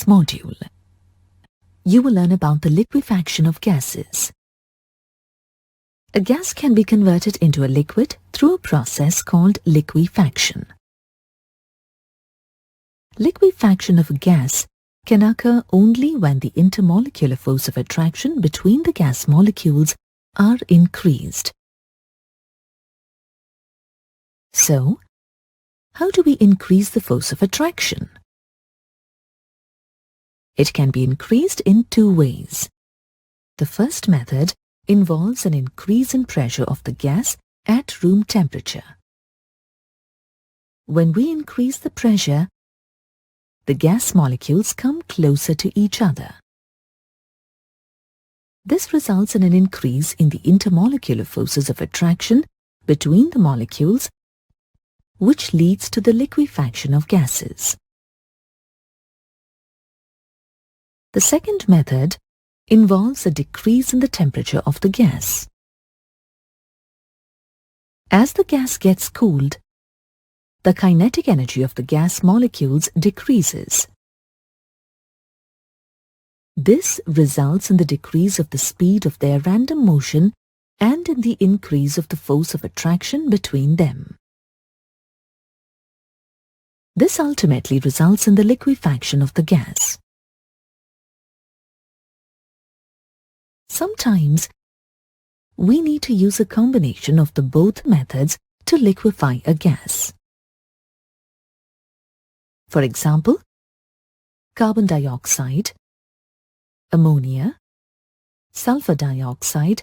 this module. You will learn about the liquefaction of gases. A gas can be converted into a liquid through a process called liquefaction. Liquefaction of a gas can occur only when the intermolecular force of attraction between the gas molecules are increased. So, how do we increase the force of attraction? It can be increased in two ways. The first method involves an increase in pressure of the gas at room temperature. When we increase the pressure, the gas molecules come closer to each other. This results in an increase in the intermolecular forces of attraction between the molecules, which leads to the liquefaction of gases. The second method involves a decrease in the temperature of the gas. As the gas gets cooled, the kinetic energy of the gas molecules decreases. This results in the decrease of the speed of their random motion and in the increase of the force of attraction between them. This ultimately results in the liquefaction of the gas. Sometimes, we need to use a combination of the both methods to liquefy a gas. For example, carbon dioxide, ammonia, sulfur dioxide,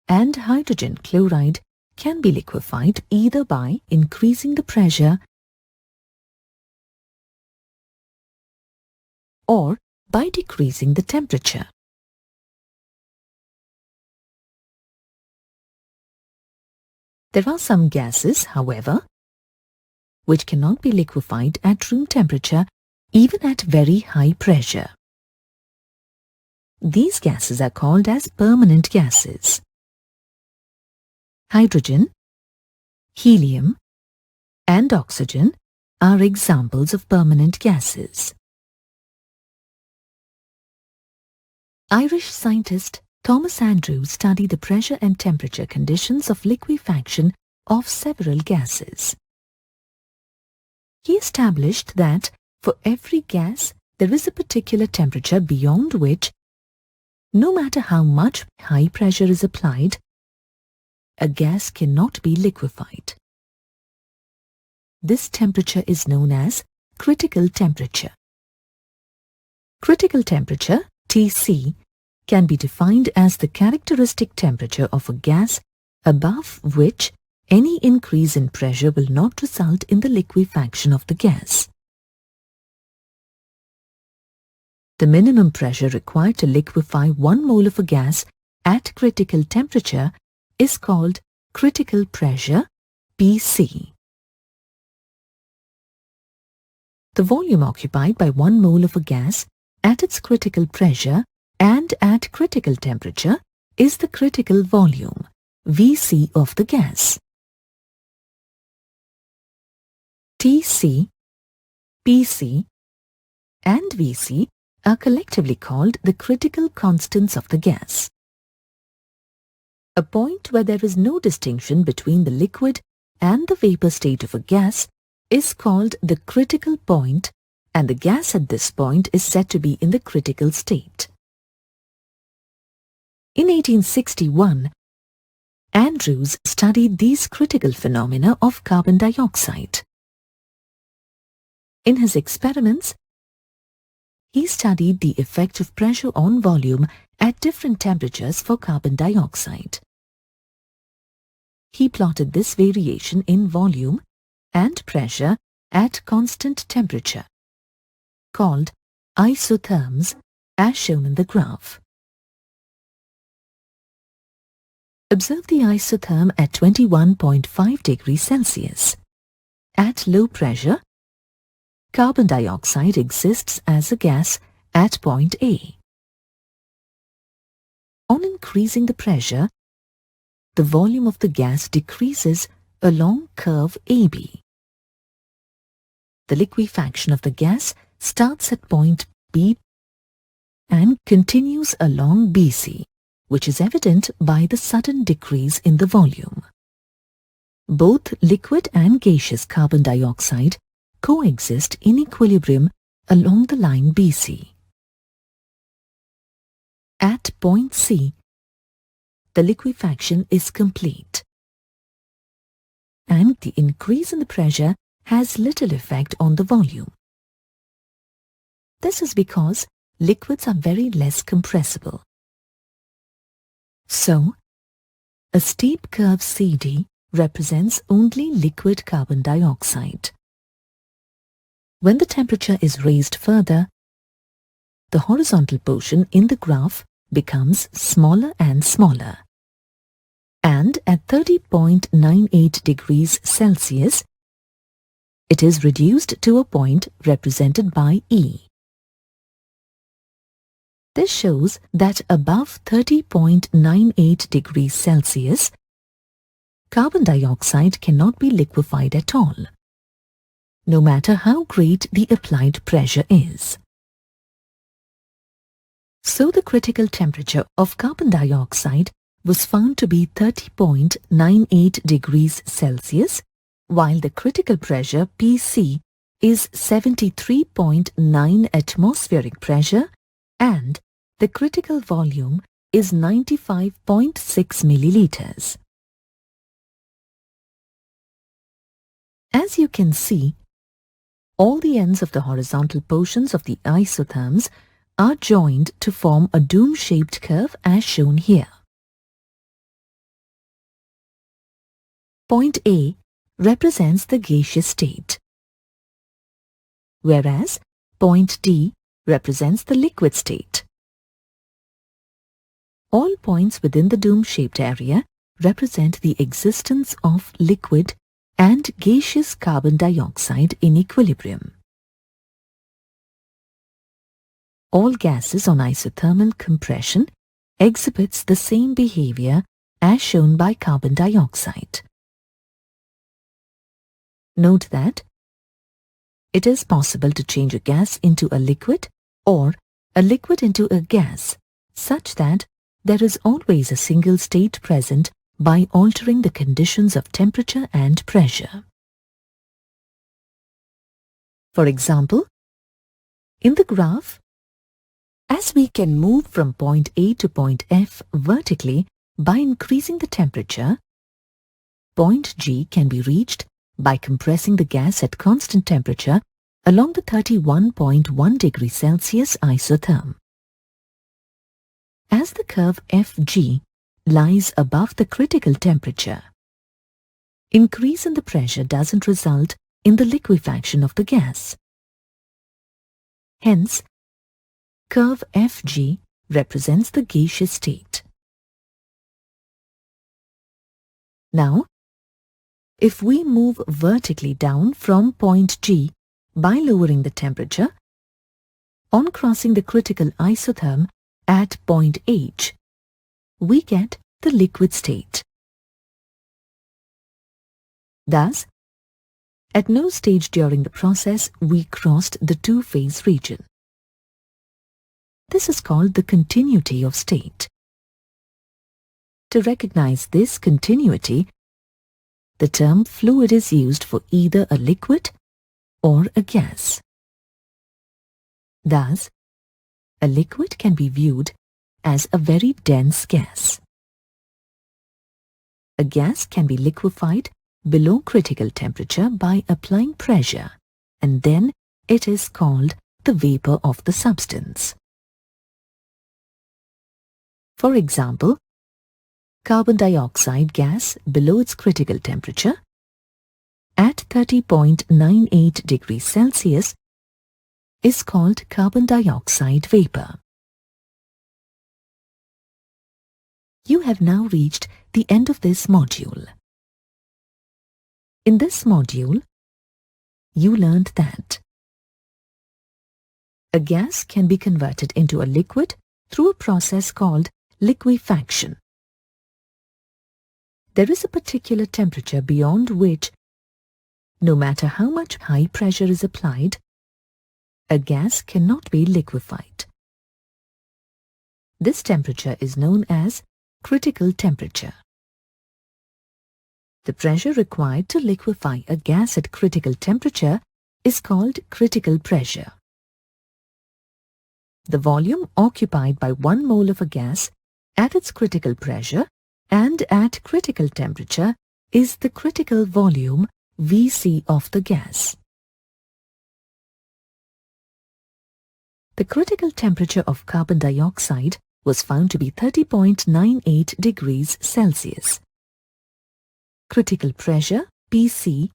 and hydrogen chloride can be liquefied either by increasing the pressure or by decreasing the temperature. There are some gases, however, which cannot be liquefied at room temperature even at very high pressure. These gases are called as permanent gases. Hydrogen, helium, and oxygen are examples of permanent gases. Irish scientist Thomas Andrews studied the pressure and temperature conditions of liquefaction of several gases. He established that for every gas there is a particular temperature beyond which, no matter how much high pressure is applied, a gas cannot be liquefied. This temperature is known as critical temperature. Critical temperature, Tc, can be defined as the characteristic temperature of a gas above which any increase in pressure will not result in the liquefaction of the gas. The minimum pressure required to liquefy 1 mole of a gas at critical temperature is called critical pressure, Pc. The volume occupied by 1 mole of a gas at its critical pressure and at critical temperature is the critical volume, Vc, of the gas. Tc, Pc, and Vc are collectively called the critical constants of the gas. A point where there is no distinction between the liquid and the vapor state of a gas is called the critical point, and the gas at this point is said to be in the critical state. In 1861, Andrews studied these critical phenomena of carbon dioxide. In his experiments, he studied the effect of pressure on volume at different temperatures for carbon dioxide. He plotted this variation in volume and pressure at constant temperature, called isotherms, as shown in the graph. Observe the isotherm at 21.5 degrees Celsius. At low pressure, carbon dioxide exists as a gas at point A. On increasing the pressure, the volume of the gas decreases along curve AB. The liquefaction of the gas starts at point B and continues along BC, which is evident by the sudden decrease in the volume. Both liquid and gaseous carbon dioxide coexist in equilibrium along the line BC. At point C, the liquefaction is complete, and the increase in the pressure has little effect on the volume. This is because liquids are very less compressible. So, a steep curve CD represents only liquid carbon dioxide. When the temperature is raised further, the horizontal portion in the graph becomes smaller and smaller. And at 30.98 degrees Celsius, it is reduced to a point represented by E. This shows that above 30.98 degrees Celsius, carbon dioxide cannot be liquefied at all, no matter how great the applied pressure is. So the critical temperature of carbon dioxide was found to be 30.98 degrees Celsius, while the critical pressure PC is 73.9 atmospheric pressure and the critical volume is 95.6 milliliters. As you can see, all the ends of the horizontal portions of the isotherms are joined to form a dome-shaped curve as shown here. Point A represents the gaseous state, whereas point D represents the liquid state. All points within the dome-shaped area represent the existence of liquid and gaseous carbon dioxide in equilibrium. All gases on isothermal compression exhibits the same behavior as shown by carbon dioxide. Note that it is possible to change a gas into a liquid or a liquid into a gas such that there is always a single state present by altering the conditions of temperature and pressure. For example, in the graph, as we can move from point A to point F vertically by increasing the temperature, point G can be reached by compressing the gas at constant temperature along the 31.1 degrees Celsius isotherm. As the curve FG lies above the critical temperature, increase in the pressure doesn't result in the liquefaction of the gas. Hence, curve FG represents the gaseous state. Now, if we move vertically down from point G by lowering the temperature, on crossing the critical isotherm at point H, we get the liquid state. Thus, at no stage during the process we crossed the two-phase region. This is called the continuity of state. To recognize this continuity, the term fluid is used for either a liquid or a gas. Thus, a liquid can be viewed as a very dense gas. A gas can be liquefied below critical temperature by applying pressure, and then it is called the vapor of the substance. For example, carbon dioxide gas below its critical temperature at 30.98 degrees Celsius is called carbon dioxide vapor. You have now reached the end of this module. In this module, you learned that a gas can be converted into a liquid through a process called liquefaction. There is a particular temperature beyond which, no matter how much high pressure is applied, a gas cannot be liquefied. This temperature is known as critical temperature. The pressure required to liquefy a gas at critical temperature is called critical pressure. The volume occupied by 1 mole of a gas at its critical pressure and at critical temperature is the critical volume Vc of the gas. The critical temperature of carbon dioxide was found to be 30.98 degrees Celsius. Critical pressure Pc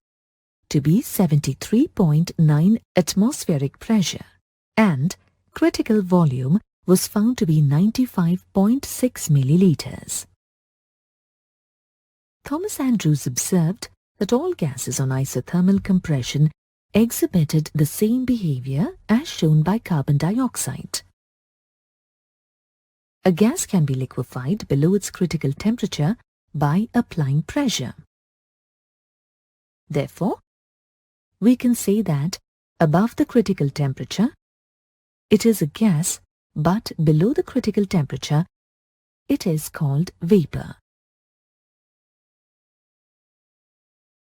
to be 73.9 atmospheric pressure and critical volume was found to be 95.6 milliliters. Thomas Andrews observed that all gases on isothermal compression exhibited the same behavior as shown by carbon dioxide. A gas can be liquefied below its critical temperature by applying pressure. Therefore, we can say that above the critical temperature, it is a gas, but below the critical temperature, it is called vapor.